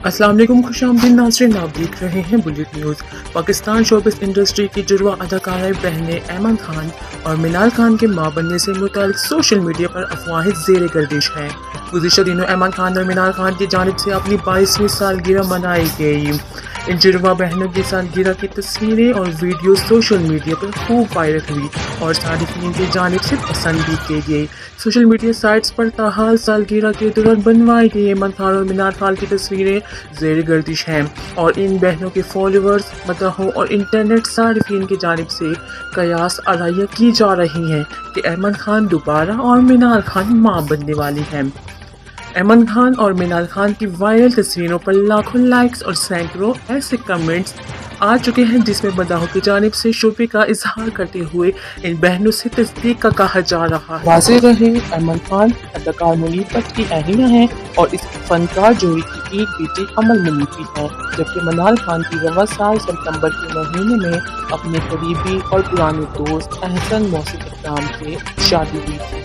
السلام علیکم، خوش آمدید ناظرین، آپ دیکھ رہے ہیں Bullet news. Pakistan showbiz industry کی جڑواں اداکارہ بہنیں ایمن خان اور منال خان کے ماں بننے سے متعلق سوشل میڈیا پر افواہیں زیر گردش ہیں۔ گزشتہ دنوں ایمن خان اور منال خان کی جانب سے اپنی 22ویں سالگرہ منائی گئی۔ ان جڑواں بہنوں کی سالگرہ کی تصویریں اور ویڈیو سوشل میڈیا پر خوب وائرل ہوئی اور صارفین کی جانب سے پسند بھی کی گئی۔ سوشل میڈیا سائٹس پر تاحال سالگرہ کے دوران بنوائی گئی ایمن خان اور منال خان کی تصویریں زیر گردش ہیں اور ان بہنوں کے فالوورز، مداحوں اور انٹرنیٹ صارفین کی جانب سے قیاس آرائیاں کی جا رہی ہیں کہ ایمن خان دوبارہ اور منال خان ماں بننے والی ہیں۔ ایمن خان اور منال خان کی وائرل تصویروں پر لاکھوں لائکس اور سینکڑوں ایسے کمنٹس آ چکے ہیں جس میں مداحوں کی جانب سے شبے کا اظہار کرتے ہوئے ان بہنوں سے تصدیق کا کہا جا رہا ہے۔ واضح رہے، ایمن خان اداکار منیب بٹ کی اہلیہ ہیں اور اس فنکار جوڑی کی ایک بیٹی امل منیب بھی ہے، جبکہ منال خان کی رواں سال ستمبر کے مہینے میں اپنے قریبی اور پرانے دوست احسن محسن اکرام سے شادی ہوئی تھی۔